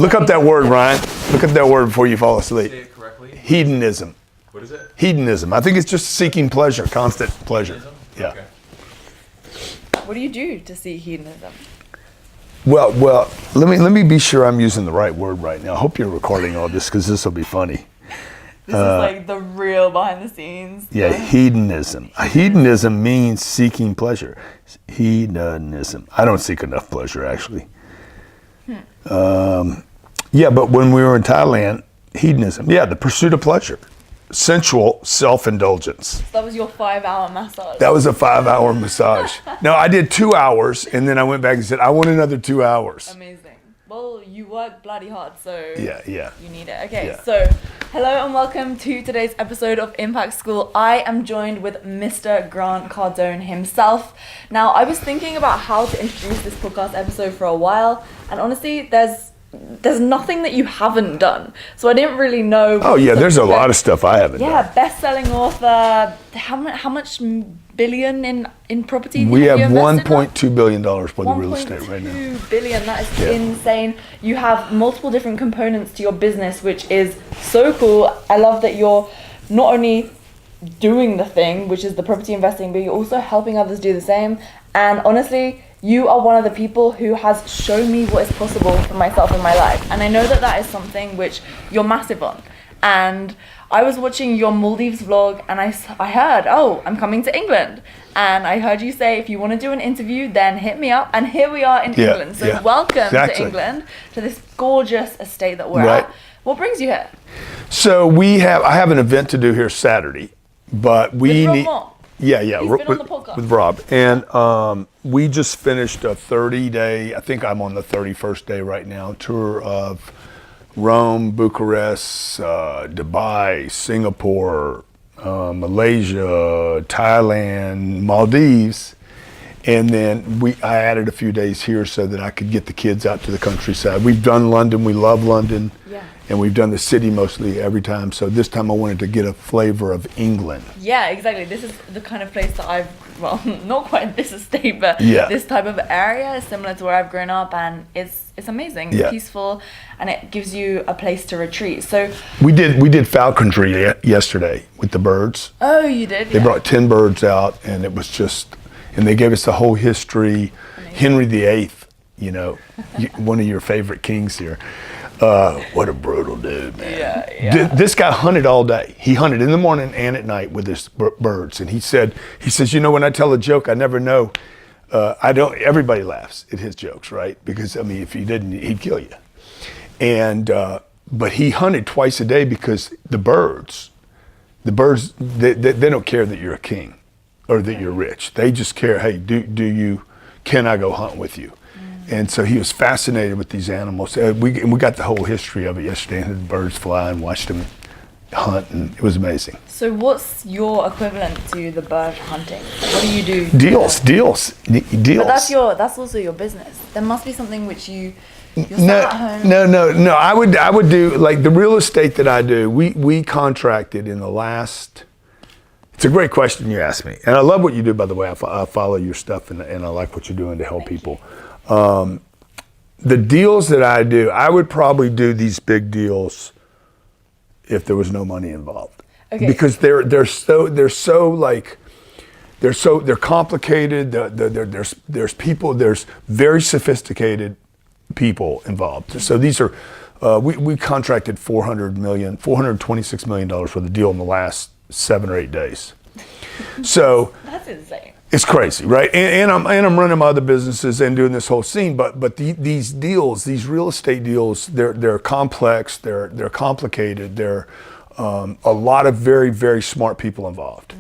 Look up that word, Ryan. Look up that word before you fall asleep. Say it correctly. Hedonism. What is it? Hedonism. I think it's just seeking pleasure, constant pleasure. Hedonism? Yeah. Okay. What do you do to see hedonism? Well, let me be sure I'm using the right word right now. I hope you're recording all this because this will be funny. This is like the real behind the scenes. Yeah, hedonism. Hedonism means seeking pleasure. Hedonism. I don't seek enough pleasure, actually. Yeah, but when we were in Thailand, hedonism. Yeah, the pursuit of pleasure. Sensual self-indulgence. That was your 5-hour massage. That was a 5-hour massage. No, I did 2 hours, and then I went back and said, I want another 2 hours. Amazing. Well, you work bloody hard, so Yeah. you need it. Okay, Yeah. so hello and welcome to today's episode of Impact School. I am joined with Mr. Grant Cardone himself. Now, I was thinking about how to introduce this podcast episode for a while, and honestly, there's nothing that you haven't done. So I didn't really know. Oh yeah, there's a lot of stuff I haven't done. Yeah, best-selling author. How much billion in property? We have you invested now? $1.2 billion worth of real estate right now. 1.2 billion. That is insane. You have multiple different components to your business, which is so cool. I love that you're not only doing the thing, which is the property investing, but you're also helping others do the same. And honestly, you are one of the people who has shown me what is possible for myself in my life. And I know that that is something which you're massive on. And I was watching your Maldives vlog and I heard, oh, I'm coming to England. And I heard you say, if you want to do an interview, then hit me up. And here we are in England. So welcome to England, to this gorgeous estate that we're at. What brings you here? So I have an event to do here Saturday, but we need... Yeah. He's been on the podcast. With Rob. And we just finished a 30-day, I think I'm on the 31st day right now, tour of Rome, Bucharest, Dubai, Singapore, Malaysia, Thailand, Maldives. And then I added a few days here so that I could get the kids out to the countryside. We've done London, we love London. Yeah. And we've done the city mostly every time. So this time I wanted to get a flavor of England. Yeah, exactly. This is the kind of place that not quite this estate, but this type of area is similar to where I've grown up, and it's amazing, peaceful, and it gives you a place to retreat. So we did falconry yesterday with the birds. Oh, you did? They brought 10 birds out, and it was just, and they gave us the whole history. Amazing. Henry VIII, one of your favorite kings here. What a brutal dude, man. Yeah. This guy hunted all day. He hunted in the morning and at night with his birds. And he says, when I tell a joke, I never know. Everybody laughs at his jokes, right? Because, if he didn't, he'd kill you. And, but he hunted twice a day because the birds, they don't care that you're a king or that you're rich. They just care, hey, can I go hunt with you? And so he was fascinated with these animals. We got the whole history of it yesterday, and the birds fly and watched them hunt, and it was amazing. So what's your equivalent to the bird hunting? What do you do? Deals. But that's also your business. There must be something which you're at home. No. I would do, like the real estate that I do, we contracted in the last... It's a great question you asked me. And I love what you do, by the way. I follow your stuff, and I like what you're doing to help people. The deals that I do, I would probably do these big deals if there was no money involved. Okay. Because they're complicated. There's people. There's very sophisticated people involved. So these are we contracted $426 million for the deal in the last 7 or 8 days. So that's insane. It's crazy, right? And I'm running my other businesses and doing this whole scene, but these deals, these real estate deals, they're complex, they're complicated, they're a lot of very, very smart people involved.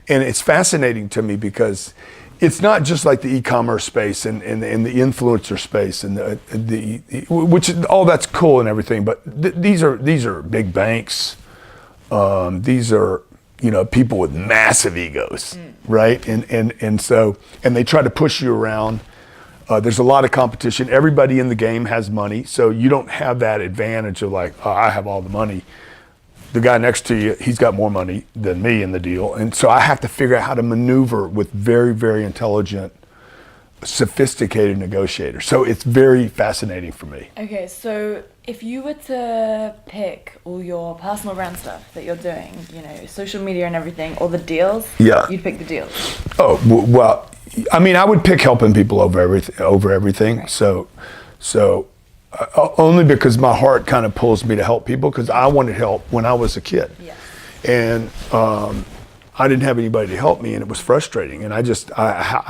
And it's fascinating to me because it's not just like the e-commerce space and the influencer space and which all that's cool and everything, but these are big banks. These are people with massive egos, right? And so they try to push you around. There's a lot of competition. Everybody in the game has money, so you don't have that advantage of like, oh, I have all the money. The guy next to you, he's got more money than me in the deal. And so I have to figure out how to maneuver with very, very intelligent, sophisticated negotiators. So it's very fascinating for me. Okay, so If you were to pick all your personal brand stuff that you're doing, you know, social media and everything, or the deals, Yeah. you'd pick the deals. Oh, well, I mean, I would pick helping people over everything. Right. So only because my heart kind of pulls me to help people, because I wanted help when I was a kid. Yeah. And I didn't have anybody to help me, and it was frustrating. And I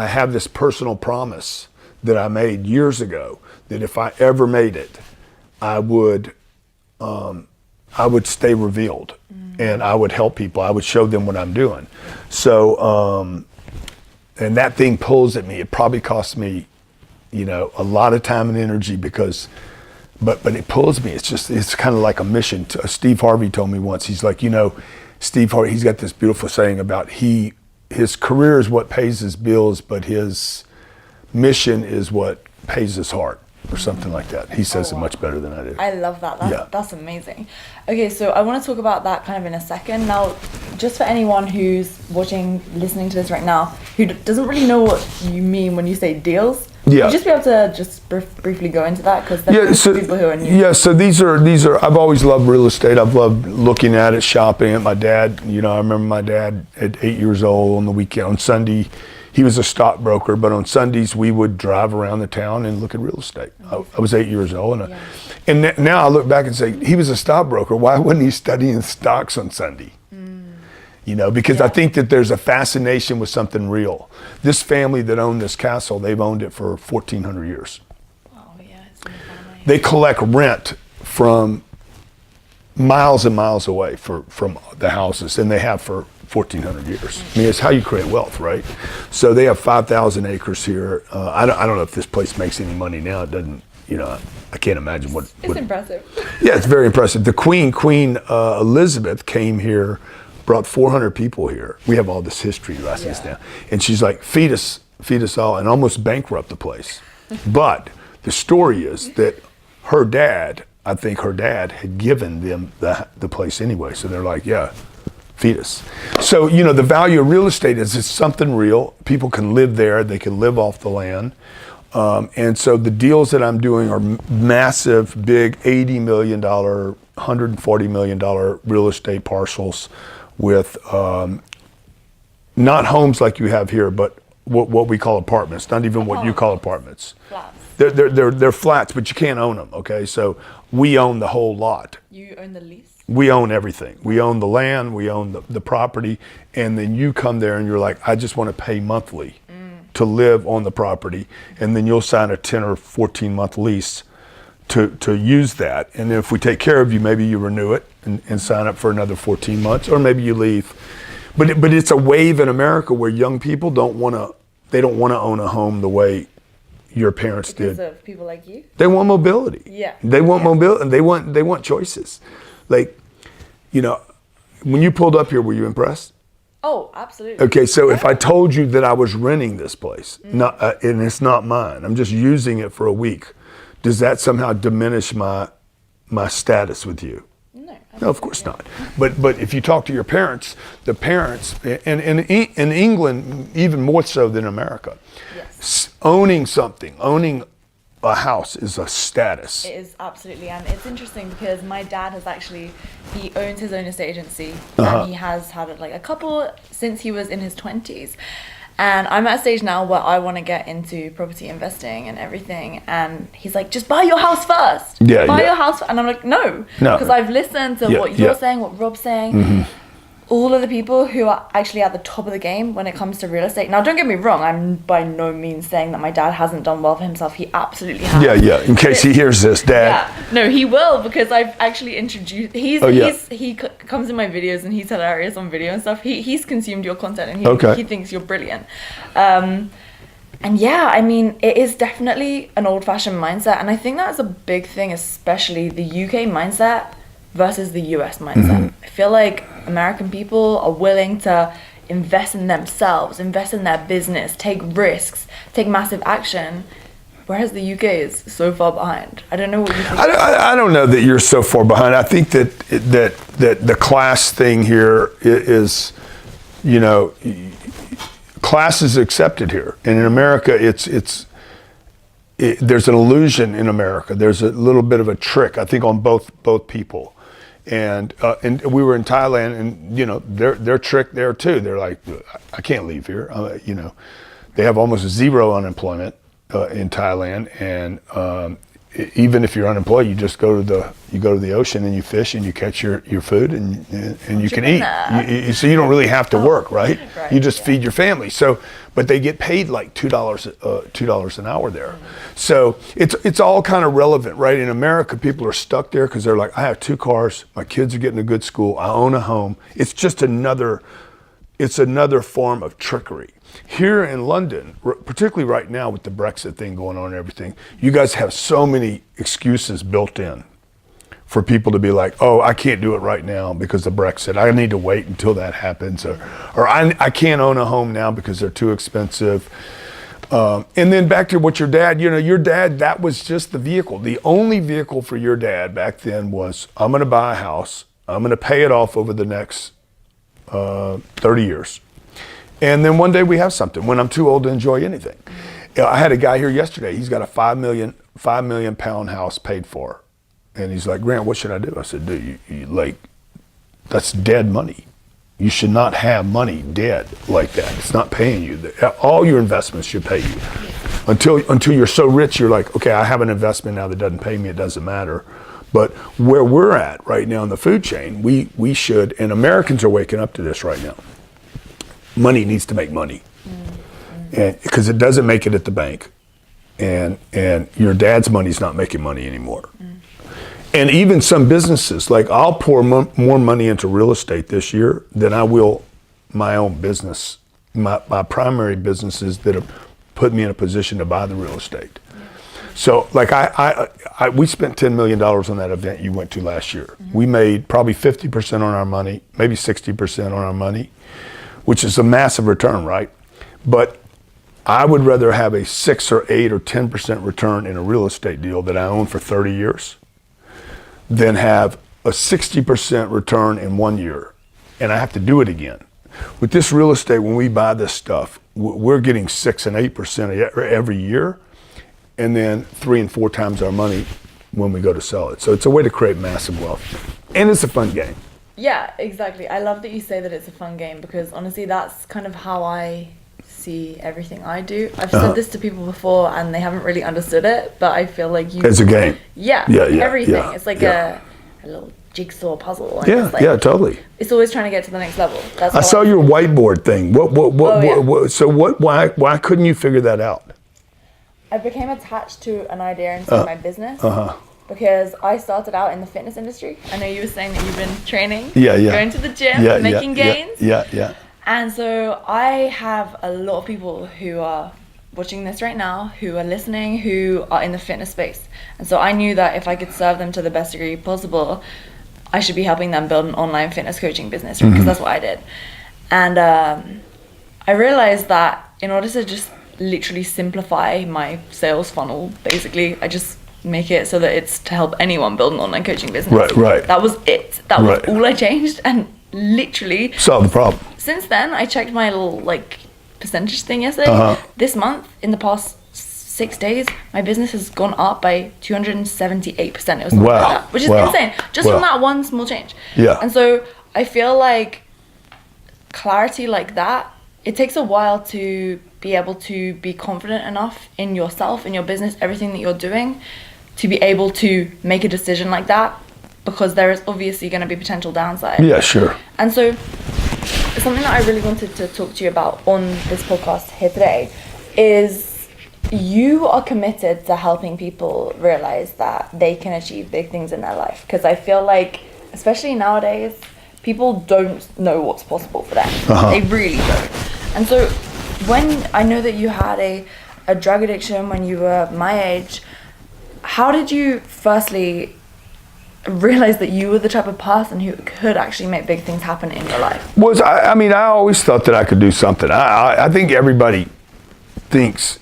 have this personal promise that I made years ago that if I ever made it, I would stay revealed, and I would help people. I would show them what I'm doing. So, and that thing pulls at me. It probably costs me, you know, a lot of time and energy because, but it pulls me. It's kind of like a mission. Steve Harvey told me once. He's like, you know, Steve Harvey. He's got this beautiful saying about his career is what pays his bills, but his mission is what pays his heart, or something like that. He says it much better than I do. I love that. Yeah. That's amazing. Okay, so I want to talk about that kind of in a second. Now, just for anyone who's watching, listening to this right now, who doesn't really know what you mean when you say deals, Yeah. would you just be able to just briefly go into that? Because there's people who are new. Yeah, so these are, I've always loved real estate. I've loved looking at it, shopping it. My dad, you know, I remember my dad at 8 years old on the weekend, on Sunday, he was a stockbroker, but on Sundays we would drive around the town and look at real estate. I was 8 years old, and now I look back and say, he was a stockbroker. Why wasn't he studying stocks on Sunday? You know, because I think that there's a fascination with something real. This family that owned this castle, they've owned it for 1,400 years. Oh yeah, it's in the family. They collect rent from miles and miles away from the houses, and they have for 1,400 years. I mean, it's how you create wealth, right? So they have 5,000 acres here. I don't know if this place makes any money now. It doesn't, you know, I can't imagine what. It's impressive. Yeah, it's very impressive. The Queen Elizabeth came here, brought 400 people here. We have all this history lessons now. And she's like, feed us all, and almost bankrupt the place. But the story is that I think her dad had given them the place anyway. So they're like, yeah, feed us. So, you know, the value of real estate is it's something real. People can live there. They can live off the land. And so the deals that I'm doing are massive, big $80 million, $140 million real estate parcels with not homes like you have here, but what we call apartments, not even what you call apartments. Flats. They're flats, but you can't own them, okay? So we own the whole lot. You own the lease? We own everything. We own the land, we own the property, and then you come there and you're like, I just want to pay monthly to live on the property, and then you'll sign a 10 or 14 month lease to use that. And then if we take care of you, maybe you renew it and sign up for another 14 months, or maybe you leave. But it's a wave in America where young people don't want to own a home the way your parents Because did. of people like you? They want mobility. Yeah. They want mobility, and they want choices. Like, you know, when you pulled up here, were you impressed? Oh, absolutely. Okay, so if I told you that I was renting this place, and it's not mine, I'm just using it for a week, does that somehow diminish my status with you? No, of course not. But if you talk to your parents, the parents, and in England, even more so than America, owning a house is a status. It is absolutely, and it's interesting because my dad he owns his own estate agency, Uh-huh. and he has had like a couple since he was in his 20s. And I'm at a stage now where I want to get into property investing and everything. And he's like, just buy your house first. Yeah, buy yeah. your house. And I'm like, no. No. Because I've listened to what you're saying, what Rob's saying. All of the people who are actually at the top of the game when it comes to real estate. Now, don't get me wrong. I'm by no means saying that my dad hasn't done well for himself. He absolutely has. Yeah. In case he hears this, Dad. Yeah, no, he will, because I've actually introduced. He comes in my videos and he's hilarious on video and stuff. He's consumed your content and he thinks you're brilliant. And yeah, I mean, it is definitely an old-fashioned mindset, and I think that's a big thing, especially the UK mindset versus the US mindset. I feel like American people are willing to invest in themselves, invest in their business, take risks, take massive action. Whereas the UK is so far behind. I don't know what you think. I don't know that you're so far behind. I think that the class thing here is, you know, class is accepted here, and in America, it's there's an illusion in America. There's a little bit of a trick, I think, on both people. And we were in Thailand, and they're tricked there too. They're like, I can't leave here. They have almost zero unemployment in Thailand, and even if you're unemployed, you just go to the ocean and you fish and you catch your food and you can eat. So you don't really have to work, right? You just feed your family. So, but they get paid like $2 an hour there. So it's all kind of relevant, right? In America, people are stuck there because they're like, I have 2 cars, my kids are getting a good school, I own a home. It's just another form of trickery. Here in London, particularly right now with the Brexit thing going on and everything, you guys have so many excuses built in for people to be like, oh, I can't do it right now because of Brexit. I need to wait until that happens. Or I can't own a home now because they're too expensive. And then back to what your dad, that was just the vehicle. The only vehicle for your dad back then was, I'm going to buy a house. I'm going to pay it off over the next 30 years. And then one day we have something when I'm too old to enjoy anything. I had a guy here yesterday. He's got a $5 million pound house paid for. And he's like, Grant, what should I do? I said, dude, that's dead money. You should not have money dead like that. It's not paying you. All your investments should pay you. Until you're so rich, you're like, okay, I have an investment now that doesn't pay me. It doesn't matter. But where we're at right now in the food chain, we should, and Americans are waking up to this right now. Money needs to make money, and because it doesn't make it at the bank, and your dad's money's not making money anymore. And even some businesses, like I'll pour more money into real estate this year than I will my own business, my primary businesses that have put me in a position to buy the real estate. So like we spent $10 million on that event you went to last year. We made probably 50% on our money, maybe 60% on our money, which is a massive return, right? But I would rather have a 6 or 8 or 10% return in a real estate deal that I own for 30 years than have a 60% return in 1 year, and I have to do it again. With this real estate, when we buy this stuff, we're getting 6 and 8% every year, and then 3 and 4 times our money when we go to sell it. So it's a way to create massive wealth, and it's a fun game. Yeah, exactly. I love that you say that it's a fun game because honestly, that's kind of how I see everything I do. I've said this to people before and they haven't really understood it, but I feel like it's a game. Yeah, everything. Yeah, it's like a little jigsaw puzzle. And Totally. It's always trying to get to the next level. That's I saw your whiteboard thing. Why couldn't you figure that out? I became attached to an idea inside my business. Because I started out in the fitness industry. I know you were saying that you've been training, going to the gym, making gains. Yeah. And so I have a lot of people who are watching this right now, who are listening, who are in the fitness space. And so I knew that if I could serve them to the best degree possible, I should be helping them build an online fitness coaching business, right? Because that's what I did. And I realized that in order to just literally simplify my sales funnel, basically, I just make it so that it's to help anyone build an online coaching business. Right. That was it. That was all I changed, and literally solve the problem. Since then, I checked my little percentage thing yesterday. This month, in the past 6 days, my business has gone up by 278%. It was something like that, which is insane. Just from that one small change. Yeah. And so I feel like clarity like that, it takes a while to be able to be confident enough in yourself, in your business, everything that you're doing, to be able to make a decision like that, because there is obviously going to be potential downside. Yeah, sure. And so something that I really wanted to talk to you about on this podcast here today is you are committed to helping people realize that they can achieve big things in their life. Because I feel like, especially nowadays, people don't know what's possible for them. They really don't. And so when I know that you had a drug addiction when you were my age, how did you firstly realize that you were the type of person who could actually make big things happen in your life? I always thought that I could do something. I think everybody thinks.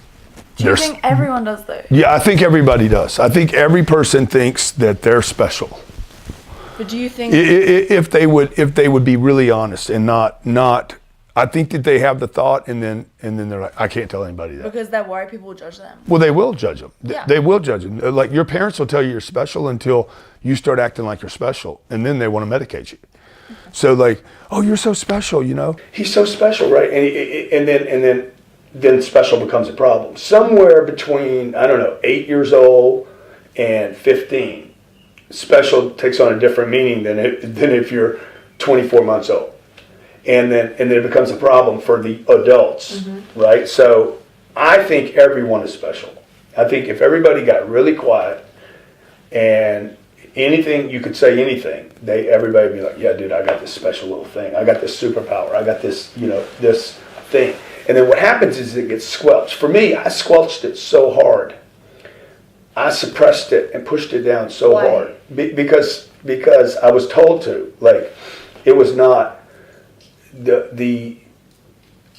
Do you think everyone does though? Yeah, I think everybody does. I think every person thinks that they're special. But do you think if they would be really honest and not I think that they have the thought, and then they're like, I can't tell anybody that. Because they're worried people will judge them. Well, they will judge them. Yeah. They will judge them. Like your parents will tell you you're special until you start acting like you're special, and then they want to medicate you. So like, oh, you're so special, you know. He's so special, right? And then special becomes a problem. Somewhere between, I don't know, 8 years old and 15, special takes on a different meaning than if you're 24 months old. And then it becomes a problem for the adults, right? So I think everyone is special. I think if everybody got really quiet and anything, you could say anything, everybody would be like, yeah, dude, I got this special little thing. I got this superpower. I got this, this thing. And then what happens is it gets squelched. For me, I squelched it so hard. I suppressed it and pushed it down so hard. Because I was told to. Like, it was not,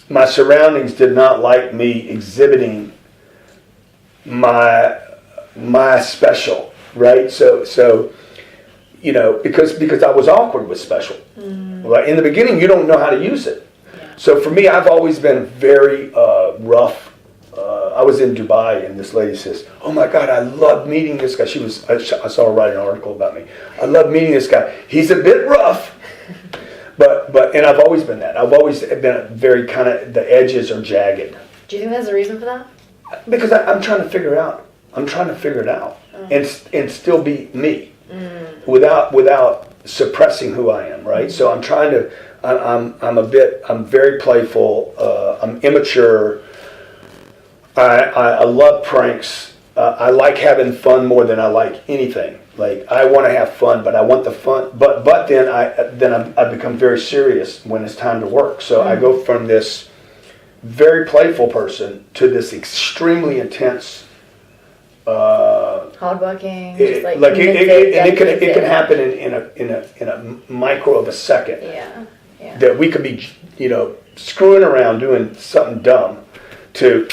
my surroundings did not like me exhibiting my special, right? So because I was awkward with special. Like in the beginning, you don't know how to use it. Yeah. So for me, I've always been very rough. I was in Dubai, and this lady says, "Oh my God, I love meeting this guy." I saw her write an article about me. I love meeting this guy. He's a bit rough. But and I've always been that. I've always been very kind of, the edges are jagged. Do you think there's a reason for that? Because I'm trying to figure it out. And still be me without suppressing who I am, right? So I'm trying to. I'm very playful. I'm immature. I love pranks. I like having fun more than I like anything. Like, I want to have fun, but I want the fun. But then I become very serious when it's time to work. So I go from this very playful person to this extremely intense. Hardworking. Just it can happen in a micro of a second. Yeah. That we could be, screwing around doing something dumb to,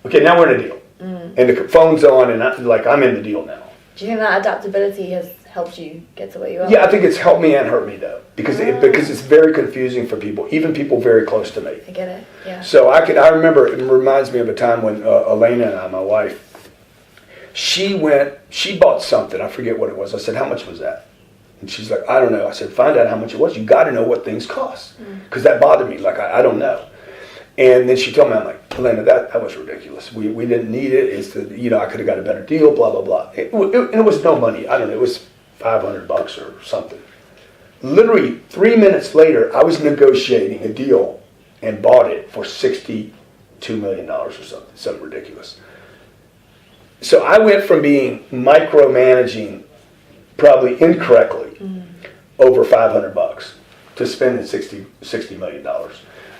okay, now we're in a deal. And the phone's on, and I'm in the deal now. Do you think that adaptability has helped you get to where you are? Yeah, I think it's helped me and hurt me though, because it's very confusing for people, even people very close to me. I get it. Yeah. So I remember, it reminds me of a time when Elena and I, my wife, she bought something. I forget what it was. I said, "How much was that?" And she's like, "I don't know." I said, "Find out how much it was. You got to know what things cost," because that bothered me. Like I don't know. And then she told me, I'm like, "Elena, that was ridiculous. We didn't need it. It's I could have got a better deal, blah, blah, blah." It was no money. I don't know. It was $500 or something. Literally 3 minutes later, I was negotiating a deal and bought it for $62 million or something ridiculous. So I went from being micromanaging, probably incorrectly, over $500 to spending $60 million.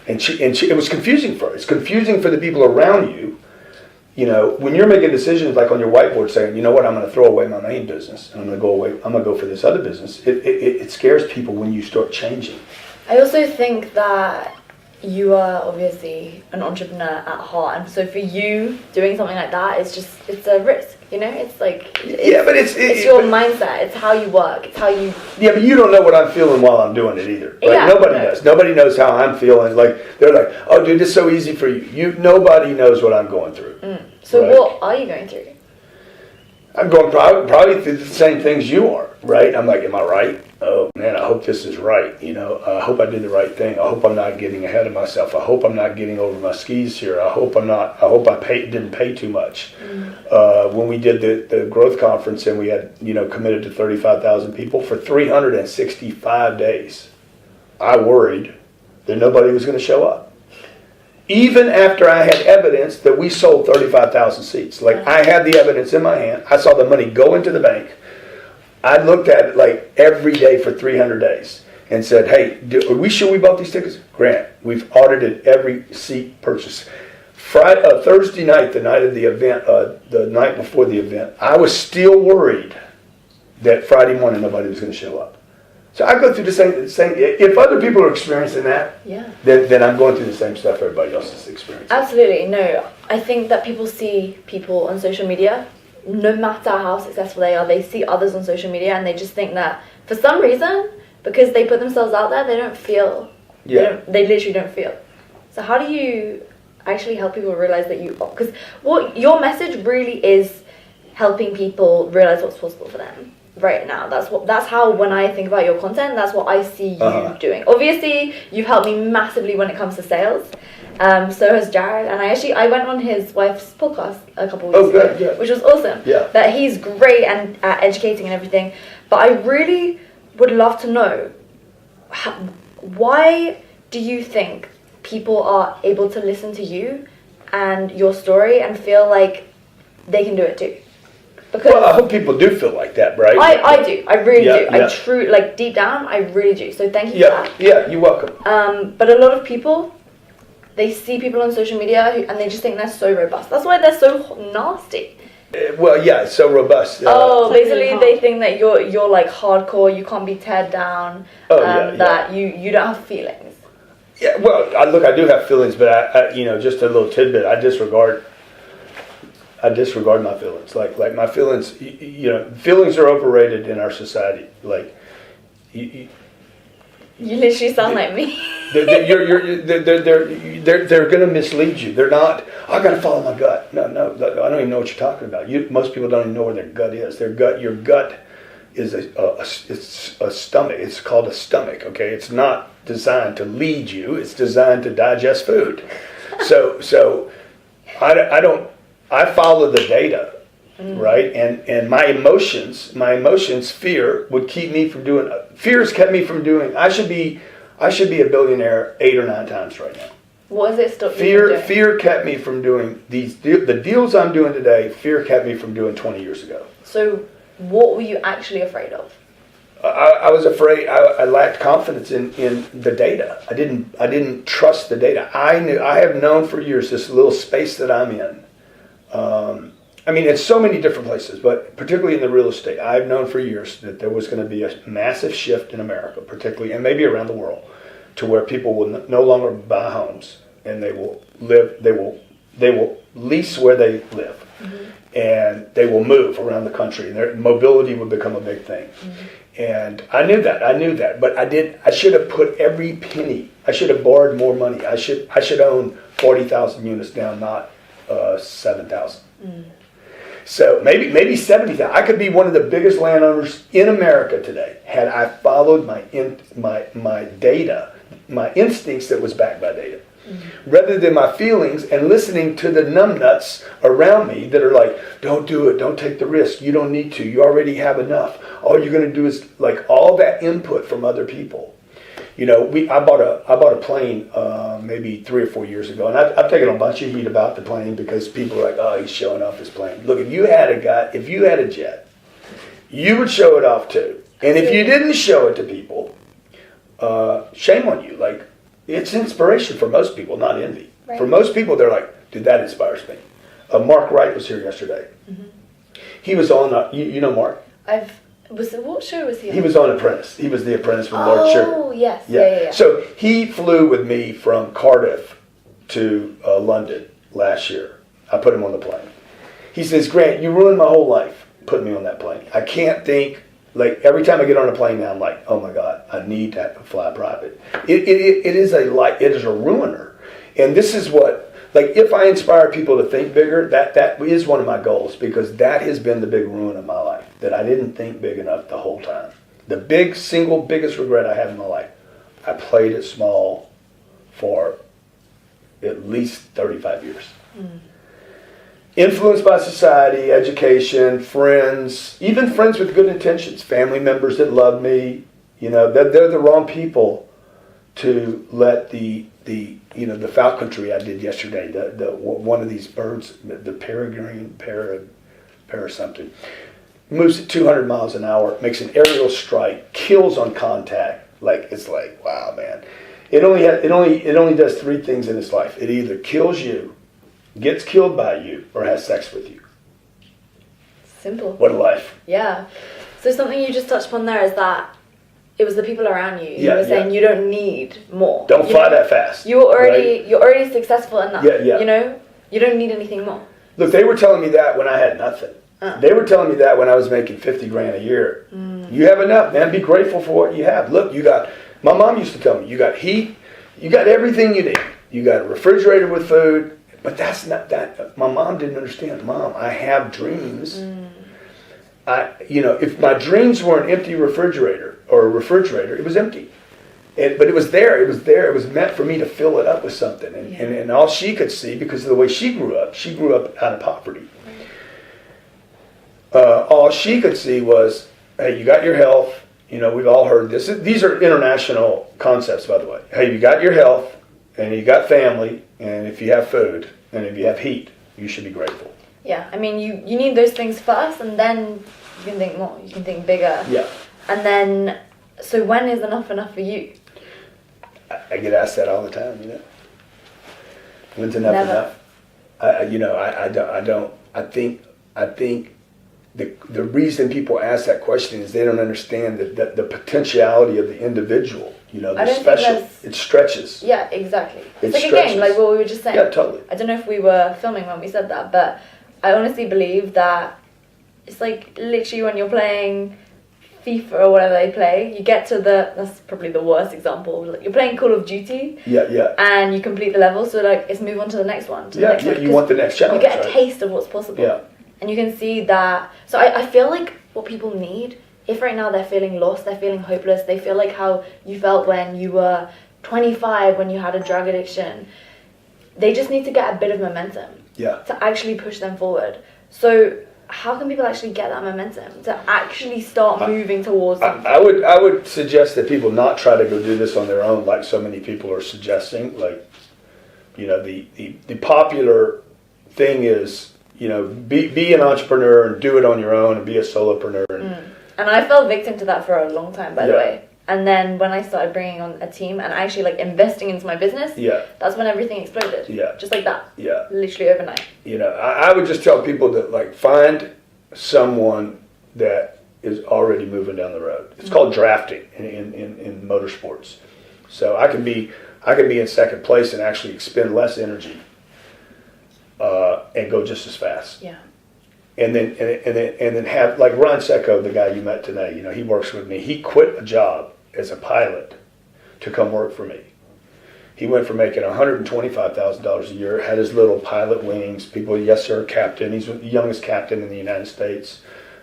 And it was confusing for her. It's confusing for the people around you. When you're making decisions like on your whiteboard saying, "You know what, I'm going to throw away my main business and I'm going to go for this other business." It scares people when you start changing. I also think that you are obviously an entrepreneur at heart, and so for you doing something like that, it's a risk. It's like it's your mindset. It's how you work. It's how you. Yeah, but you don't know what I'm feeling while I'm doing it either. Right? Yeah, nobody knows. Nobody knows how I'm feeling. Like they're like, "Oh, dude, it's so easy for you." Nobody knows what I'm going through. So right? What are you going through? I'm going probably through the same things you are, right? I'm like, am I right? Oh man, I hope this is right. I hope I did the right thing. I hope I'm not getting ahead of myself. I hope I'm not getting over my skis here. I hope I didn't pay too much. When we did the growth conference and we had, committed to 35,000 people for 365 days, I worried that nobody was going to show up. Even after I had evidence that we sold 35,000 seats. Like, I had the evidence in my hand. I saw the money go into the bank. I looked at it like every day for 300 days and said, "Hey, are we sure we bought these tickets?" "Grant, we've audited every seat purchase." Thursday night, the night of the event, the night before the event, I was still worried that Friday morning nobody was going to show up. So I go through the same. If other people are experiencing that, then I'm going through the same stuff everybody else is experiencing. Absolutely. No, I think that people see people on social media, no matter how successful they are, they see others on social media and they just think that for some reason, because they put themselves out there, they don't feel. Yeah. They literally don't feel. So how do you actually help people realize that because what your message really is helping people realize what's possible for them right now. That's how, when I think about your content, that's what I see you doing. Obviously, you've helped me massively when it comes to sales. So has Jared, and I went on his wife's podcast a couple weeks ago, which was awesome. Yeah. That he's great and at educating and everything. But I really would love to know, why do you think people are able to listen to you and your story and feel like they can do it too? Because I hope people do feel like that, right? I do. I really do. Yeah. I truly, like, deep down, I really do. So thank you for that. Yeah, you're welcome. But a lot of people, they see people on social media and they just think they're so robust. That's why they're so nasty. It's so robust. Basically they think that you're like hardcore. You can't be teared down. That you don't have feelings. Yeah, well, I do have feelings, but I just a little tidbit. I disregard my feelings. Like my feelings, feelings are overrated in our society. Like, you literally sound like me. they're going to mislead you. They're not. I got to follow my gut. No, I don't even know what you're talking about. Most people don't even know where their gut is. Your gut is a stomach. It's called a stomach. Okay, it's not designed to lead you. It's designed to digest food. So I follow the data, right? And my emotions, fear would keep me from doing. Fears kept me from doing. I should be a billionaire 8 or 9 times right now. What is it stopping you from doing? Fear kept me from doing the deals I'm doing today. Fear kept me from doing 20 years ago. So, what were you actually afraid of? I was afraid. I lacked confidence in the data. I didn't trust the data. I have known for years this little space that I'm in. In so many different places, but particularly in the real estate, I've known for years that there was going to be a massive shift in America, particularly, and maybe around the world, to where people will no longer buy homes and they will lease where they live. And they will move around the country, and their mobility would become a big thing. And I knew that, but I should have put every penny. I should have borrowed more money. I should own 40,000 units now, not 7,000. So maybe 70,000. I could be one of the biggest landowners in America today had I followed my data, my instincts that was backed by data. Rather than my feelings and listening to the numbnuts around me that are like, don't do it, don't take the risk, you don't need to, you already have enough. All you're going to do is like all that input from other people. I bought a plane maybe 3 or 4 years ago, and I've taken a bunch of heat about the plane because people are like, oh, he's showing off his plane. Look, if you had a jet, you would show it off too. And if you didn't show it to people, shame on you. Like, it's inspiration for most people, not envy. Right. For most people, they're like, dude, that inspires me. Mark Wright was here yesterday. He was on, you know Mark? What show was he on? He was on Apprentice. He was the apprentice with Lord Sugar. Oh, yes. Yeah. So he flew with me from Cardiff to London last year. I put him on the plane. He says, Grant, you ruined my whole life putting me on that plane. I can't think. Like, every time I get on a plane now, I'm like, oh my God, I need to fly private. It is a ruiner. And this is what, like, if I inspire people to think bigger, that is one of my goals, because that has been the big ruin of my life, that I didn't think big enough the whole time. The biggest regret I have in my life, I played it small for at least 35 years. Influenced by society, education, friends, even friends with good intentions, family members that love me, they're the wrong people to let the falconry I did yesterday, the one of these birds, the peregrine something, moves at 200 miles an hour, makes an aerial strike, kills on contact. It's like, wow, man. It only does 3 things in its life. It either kills you, gets killed by you, or has sex with you. Simple. What a life. Yeah. So something you just touched upon there is that it was the people around you. You were saying you don't need more. Don't fly that fast. You're already successful enough. Yeah. You don't need anything more. Look, they were telling me that when I had nothing. They were telling me that when I was making $50,000 a year. You have enough, man. Be grateful for what you have. Look, my mom used to tell me, you got heat, you got everything you need. You got a refrigerator with food, but that's not that. My mom didn't understand. Mom, I have dreams. If my dreams were an empty refrigerator or a refrigerator, it was empty. But it was there. It was there. It was meant for me to fill it up with something. And all she could see, because of the way she grew up out of poverty. All she could see was, hey, you got your health. We've all heard this. These are international concepts, by the way. Hey, you got your health, and you got family, and if you have food, and if you have heat, you should be grateful. Yeah, I mean, you need those things first, and then you can think more. You can think bigger. Yeah. And then, so when is enough for you? I get asked that all the time. When's enough Never. enough? I think the reason people ask that question is they don't understand the potentiality of the individual. It stretches. Yeah, exactly. It's like stretches. a game, like what we were just saying. Yeah, totally. I don't know if we were filming when we said that, but I honestly believe that it's like literally when you're playing FIFA or whatever they play, you get to that's probably the worst example. Like, you're playing Call of Duty. Yeah. And you complete the level, so like it's move on to the next one. You want the next challenge. You get a taste of what's possible. Yeah. And you can see that. So I feel like what people need, if right now they're feeling lost, they're feeling hopeless, they feel like how you felt when you were 25, when you had a drug addiction, they just need to get a bit of momentum. Yeah. To actually push them forward. So how can people actually get that momentum to actually start moving towards something? I would suggest that people not try to go do this on their own, like so many people are suggesting. Like, the popular thing is, be an entrepreneur and do it on your own and be a solopreneur. And I fell victim to that for a long time, by the way. And then when I started bringing on a team and actually like investing into my business, that's when everything exploded. Yeah. Just like that. Yeah. Literally overnight. I would just tell people that like find someone that is already moving down the road. It's called drafting in motorsports. So I can be in second place and actually expend less energy and go just as fast. Yeah. And then have, like Ron Secco, the guy you met today, he works with me. He quit a job as a pilot to come work for me. He went from making $125,000 a year, had his little pilot wings, people, yes sir, captain. He's the youngest captain in the United States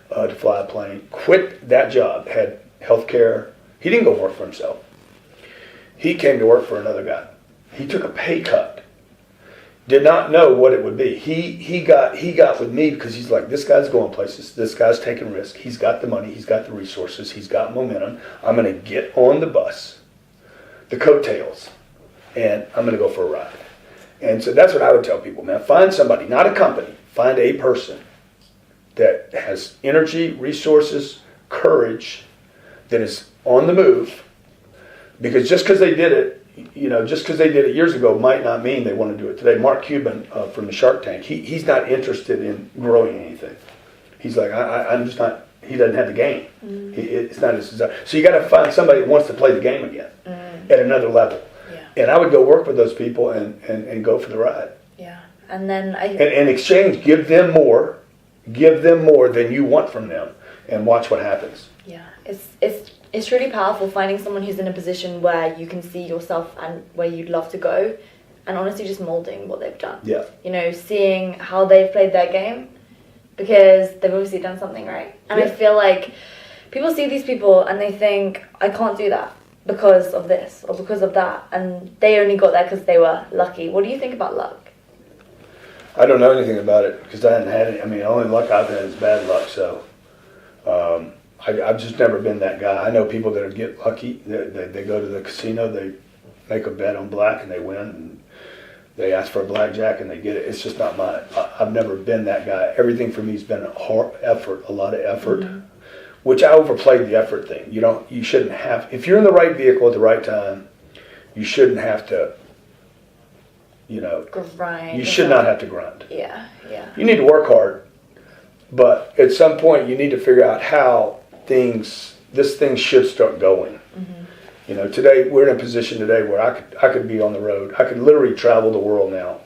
to fly a plane. Quit that job, had health care. He didn't go work for himself. He came to work for another guy. He took a pay cut. Did not know what it would be. He got with me because he's like, this guy's going places. This guy's taking risks. He's got the money. He's got the resources. He's got momentum. I'm going to get on the bus, the coattails, and I'm going to go for a ride. And so that's what I would tell people, man. Find somebody, not a company. Find a person that has energy, resources, courage, that is on the move. Because just because they did it, just because they did it years ago might not mean they want to do it today. Mark Cuban from the Shark Tank, he's not interested in growing anything. He's like, I'm just not, he doesn't have the game. It's not his desire. So you got to find somebody that wants to play the game again at another level. Yeah. And I would go work with those people and go for the ride. Yeah. And then in exchange, give them more than you want from them and watch what happens. Yeah. It's really powerful finding someone who's in a position where you can see yourself and where you'd love to go, and honestly just molding what they've done. Yeah. Seeing how they've played their game, because they've obviously done something right. And I feel like people see these people and they think, I can't do that because of this or because of that, and they only got there because they were lucky. What do you think about luck? I don't know anything about it because I hadn't had any. I mean, the only luck I've had is bad luck. So I've just never been that guy. I know people that get lucky. They go to the casino, they make a bet on black and they win, and they ask for a blackjack and they get it. It's just not mine. I've never been that guy. Everything for me has been a lot of effort, which I overplayed the effort thing. You shouldn't have. If you're in the right vehicle at the right time, you shouldn't have to. Grind. You should not have to grind. Yeah. You need to work hard, but at some point you need to figure out how this thing should start going. Today we're in a position today where I could be on the road. I could literally travel the world now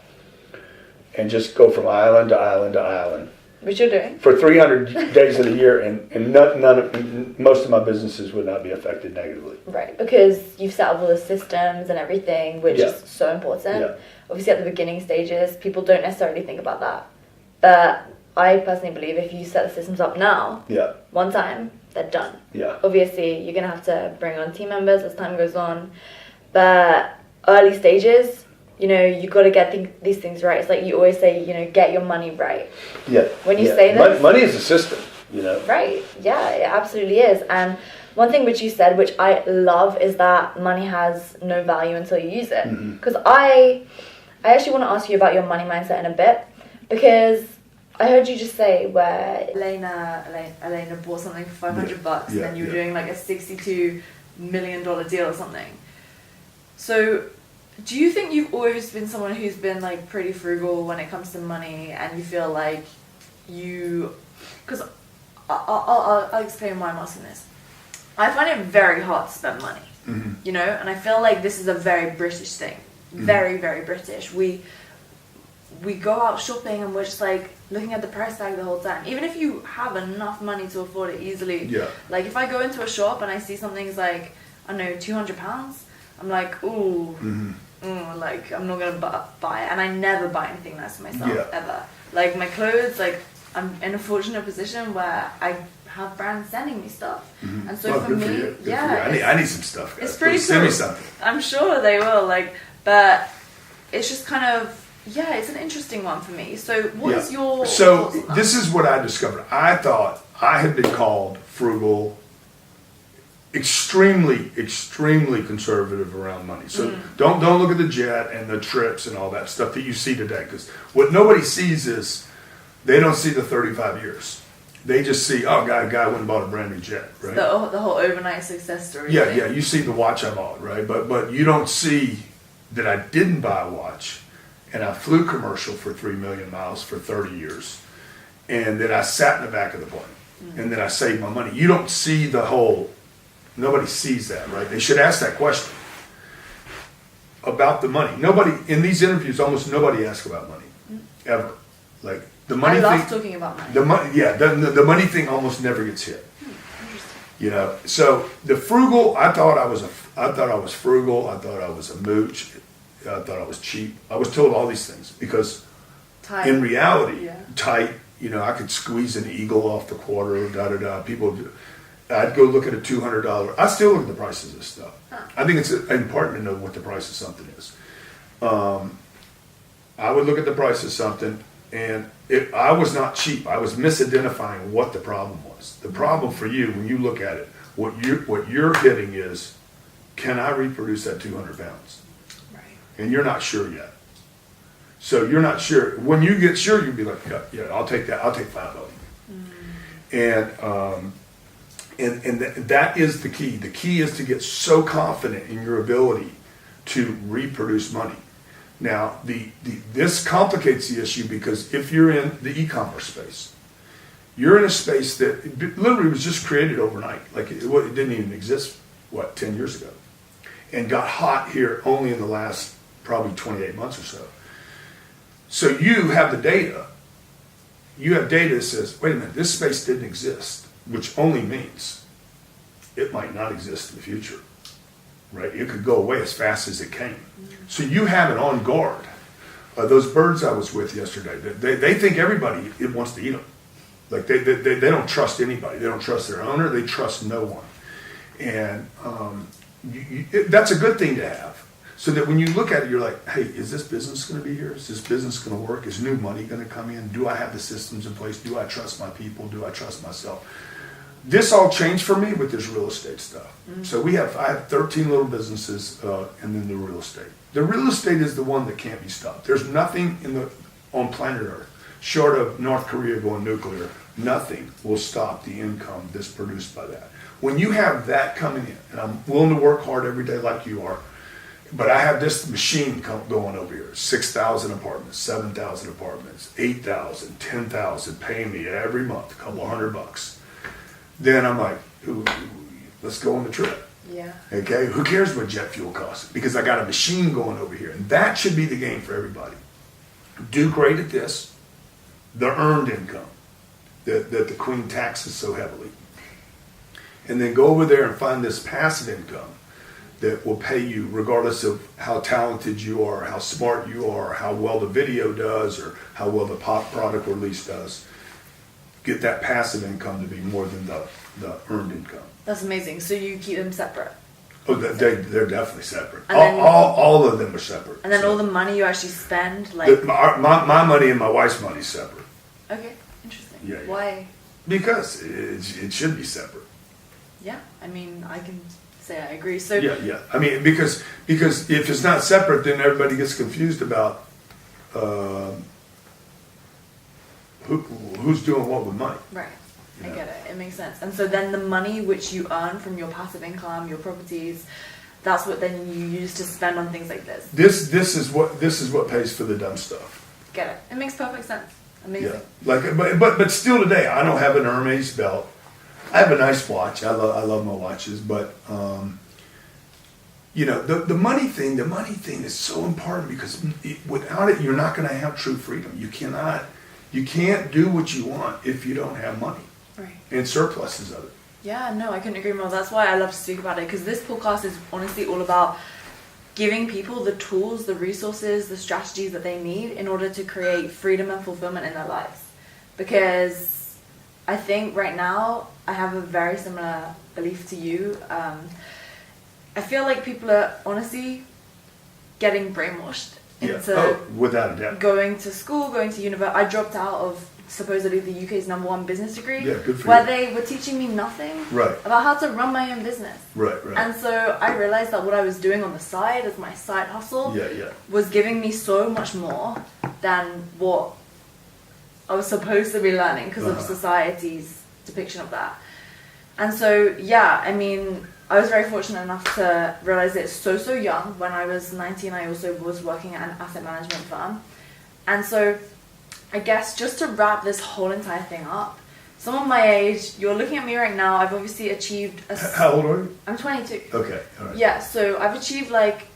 and just go from island to island to island Which you're doing. For 300 days of the year, and most of my businesses would not be affected negatively. Right, because you've set up all the systems and everything, which Yeah. is so important. Yeah. Obviously, at the beginning stages, people don't necessarily think about that. But I personally believe if you set the systems up now, Yeah, one time, they're done. yeah, Obviously, you're going to have to bring on team members as time goes on. But early stages, you know, you got to get these things right. It's like you always say, you know, get your money right. yeah. When you yeah. say this- money is a system, you know. Right, yeah, it absolutely is. And one thing which you said, which I love, is that money has no value until you use it. Because I actually want to ask you about your money mindset in a bit, because I heard you just say where Elena bought something for $500 and then you were doing like a $62 million deal or something. So do you think you've always been someone who's been like pretty frugal when it comes to money, and you feel like because I'll explain why I'm asking this. I find it very hard to spend money, you know, and I feel like this is a very British thing, very, very British. We go out shopping and we're just like looking at the price tag the whole time. Even if you have enough money to afford it easily, like if I go into a shop and I see something's like, I don't know, £200, I'm like, ooh, like I'm not gonna buy it. And I never buy anything nice for myself ever. Like my clothes, like I'm in a fortunate position where I have brands sending me stuff, and so for me, I need some stuff. Guys. It's pretty Please cool. Send me something. I'm sure they will. Like, but it's just kind of it's an interesting one for me. So what is your So thoughts on that? this is what I discovered. I thought I had been called frugal, extremely conservative around money. So don't look at the jet and the trips and all that stuff that you see today, because what nobody sees is they don't see the 35 years. They just see, guy went and bought a brand new jet, right? The whole overnight success story. Yeah, thing. yeah. You see the watch I bought, right? But you don't see that I didn't buy a watch, and I flew commercial for 3 million miles for 30 years, and that I sat in the back of the plane, and that I saved my money. You don't see the whole. Nobody sees that, right? They should ask that question about the money. Nobody in these interviews, almost nobody asks about money, ever. Like the money I love thing. talking about money. The money, the money thing almost never gets hit. You know, so the frugal. I thought I was frugal. I thought I was a mooch. I thought I was cheap. I was told all these things because, Tight. in reality, Yeah. tight. You know, I could squeeze an eagle off the quarter. People. I'd go look at a $200. I still look at the prices of stuff. I think it's important to know what the price of something is. I would look at the price of something, and I was not cheap. I was misidentifying what the problem was. The problem for you, when you look at it, what you're hitting is, can I reproduce that 200 pounds? Right. And you're not sure yet. So you're not sure. When you get sure, you'll be like, yeah, I'll take that. I'll take $5 million. And that is the key. The key is to get so confident in your ability to reproduce money. Now, this complicates the issue because if you're in the e-commerce space, you're in a space that literally was just created overnight. Like it didn't even exist, 10 years ago, and got hot here only in the last probably 28 months or so. So you have the data. You have data that says, wait a minute, this space didn't exist, which only means it might not exist in the future, right? It could go away as fast as it came. So you have it on guard. Those birds I was with yesterday, they think everybody wants to eat them. Like they don't trust anybody. They don't trust their owner. They trust no one. And that's a good thing to have. So that when you look at it, you're like, hey, is this business going to be here? Is this business going to work? Is new money going to come in? Do I have the systems in place? Do I trust my people? Do I trust myself? This all changed for me with this real estate stuff. So I have 13 little businesses and then the real estate. The real estate is the one that can't be stopped. There's nothing on planet Earth, short of North Korea going nuclear, nothing will stop the income that's produced by that. When you have that coming in, and I'm willing to work hard every day like you are, but I have this machine going over here, 6,000 apartments, 7,000 apartments, 8,000, 10,000, paying me every month, a couple $100. Then I'm like, ooh, let's go on the trip. Yeah. Okay, who cares what jet fuel costs? Because I got a machine going over here. And that should be the game for everybody. Do great at this, the earned income. that the Queen taxes so heavily. And then go over there and find this passive income that will pay you regardless of how talented you are, how smart you are, how well the video does, or how well the pop product release does. Get that passive income to be more than the earned income. That's amazing. So you keep them separate. Oh, they're definitely separate. And then- All of them are separate. And then So all the money you actually spend, like... my money and my wife's money is separate. Okay, interesting. Yeah. Why? Because it should be separate. Yeah, I mean, I can say I agree. So Yeah. I mean, because if it's not separate, then everybody gets confused about who's doing what with money. Right. I Yeah. get it. It makes sense. And so then the money which you earn from your passive income, your properties, that's what then you use to spend on things like this. This is what pays for the dumb stuff. Get it. It makes perfect sense. Amazing. Yeah. Like, but still today, I don't have an Hermes belt. I have a nice watch. I love my watches, but the money thing is so important because without it, you're not going to have true freedom. You can't do what you want if you don't have money. Right. And surpluses of it. Yeah, no, I couldn't agree more. That's why I love to speak about it, because this podcast is honestly all about giving people the tools, the resources, the strategies that they need in order to create freedom and fulfillment in their lives. Because I think right now I have a very similar belief to you. I feel like people are honestly getting brainwashed into without a doubt. going to school, going to university. I dropped out of supposedly the UK's #1 business degree, Yeah, good for where you. they were teaching me nothing Right. about how to run my own business. Right. And so I realized that what I was doing on the side as my side hustle Yeah. was giving me so much more than what I was supposed to be learning because of society's depiction of that. And so, yeah, I mean, I was very fortunate enough to realize it so young. When I was 19, I also was working at an asset management firm. And so I guess just to wrap this whole entire thing up, someone my age, you're looking at me right now, I've obviously achieved How old are you? I'm 22. Okay. All right. Yeah, so I've achieved, like,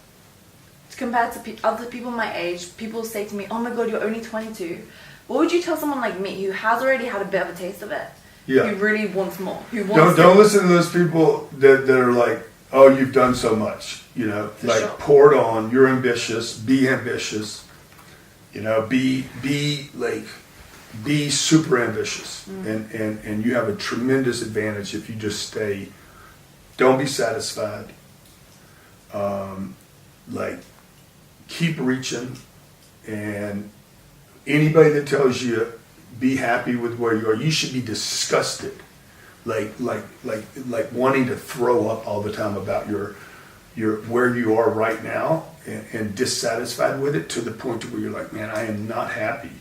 compared to other people my age, people say to me, oh my god, you're only 22. What would you tell someone like me who has already had a bit of a taste of it? Yeah. Who really wants more? Who wants Don't listen to those people that are like, oh, you've done so much. For like sure. pour it on. You're ambitious. Be ambitious. Be super ambitious, and you have a tremendous advantage if you just stay. Don't be satisfied. Keep reaching, and anybody that tells you be happy with where you are, you should be disgusted, like wanting to throw up all the time about your where you are right now, and dissatisfied with it to the point to where you're like, man, I am not happy.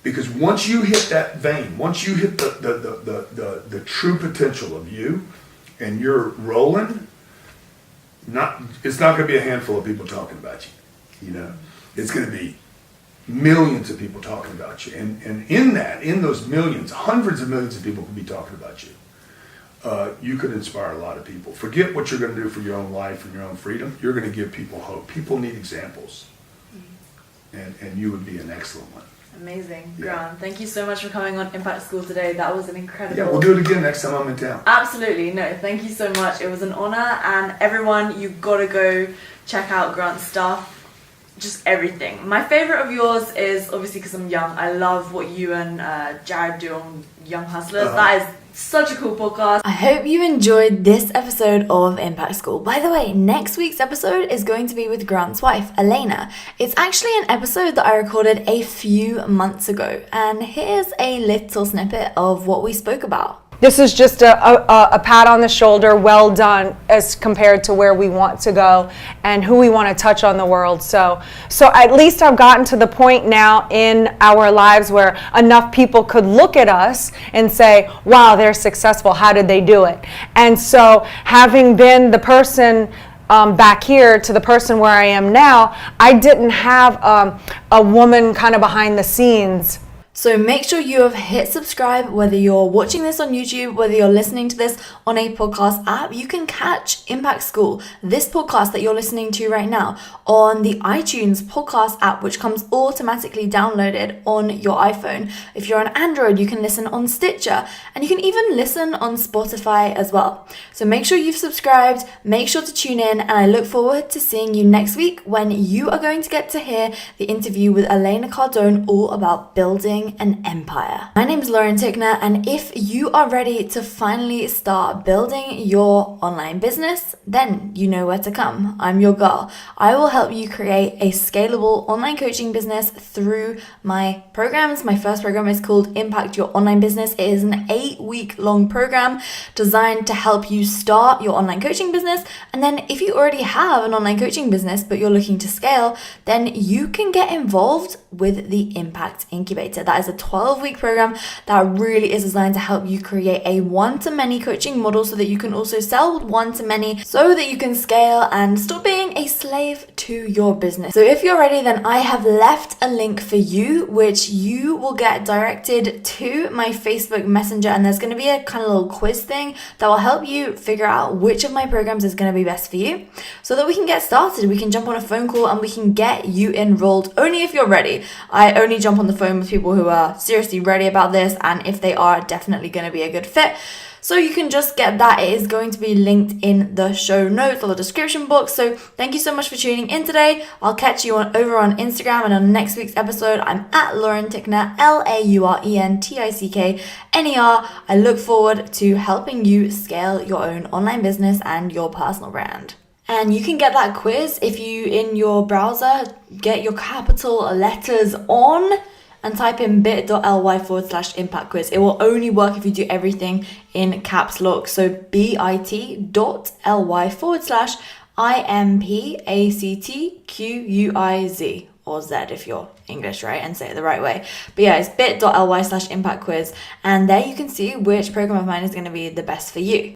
Because once you hit that vein, once you hit the true potential of you, and you're rolling, it's not going to be a handful of people talking about you. It's going to be millions of people talking about you, and in those millions, hundreds of millions of people could be talking about you. You could inspire a lot of people. Forget what you're going to do for your own life and your own freedom. You're going to give people hope. People need examples, and you would be an excellent one. Amazing. Yeah. Grant, thank you so much for coming on Impact School today. That was an incredible... Yeah, we'll do it again next time I'm in town. Absolutely. No, thank you so much. It was an honor. And everyone, you've got to go check out Grant's stuff. Just everything. My favorite of yours is, obviously because I'm young, I love what you and Jared do on Young Hustlers. That is such a cool podcast. I hope you enjoyed this episode of Impact School. By the way, next week's episode is going to be with Grant's wife, Elena. It's actually an episode that I recorded a few months ago, and here's a little snippet of what we spoke about. This is just a pat on the shoulder, well done, as compared to where we want to go and who we want to touch on the world. So at least I've gotten to the point now in our lives where enough people could look at us and say, wow, they're successful. How did they do it? And so having been the person back here to the person where I am now, I didn't have a woman kind of behind the scenes. So make sure you have hit subscribe, whether you're watching this on YouTube, whether you're listening to this on a podcast app. You can catch Impact School, this podcast that you're listening to right now, on the iTunes podcast app, which comes automatically downloaded on your iPhone. If you're on Android, you can listen on Stitcher, and you can even listen on Spotify as well. So make sure you've subscribed, make sure to tune in, and I look forward to seeing you next week when you are going to get to hear the interview with Elena Cardone all about building an empire. My name is Lauren Tickner, and if you are ready to finally start building your online business, then you know where to come. I'm your girl. I will help you create a scalable online coaching business through my programs. My first program is called Impact Your Online Business. It is an 8-week-long program designed to help you start your online coaching business. And then if you already have an online coaching business, but you're looking to scale, then you can get involved with the Impact Incubator. That is a 12-week program that really is designed to help you create a one-to-many coaching model so that you can also sell one-to-many, so that you can scale and stop being a slave to your business. So if you're ready, then I have left a link for you, which you will get directed to my Facebook Messenger, and there's going to be a kind of little quiz thing that will help you figure out which of my programs is going to be best for you, so that we can get started. We can jump on a phone call and we can get you enrolled, only if you're ready. I only jump on the phone with people who are seriously ready about this, and if they are, definitely going to be a good fit. So you can just get that. It is going to be linked in the show notes or the description box. So thank you so much for tuning in today. I'll catch you over on Instagram, and on next week's episode, I'm at Lauren Tickner, LaurentickNer. I look forward to helping you scale your own online business and your personal brand. And you can get that quiz if you, in your browser, get your capital letters on and type in bit.ly/impact quiz. It will only work if you do everything in caps lock. So bit.ly/IMPACTQUIZ, or Z if you're English, right? And say it the right way. But yeah, it's bit.ly/impact quiz. And there you can see which program of mine is going to be the best for you.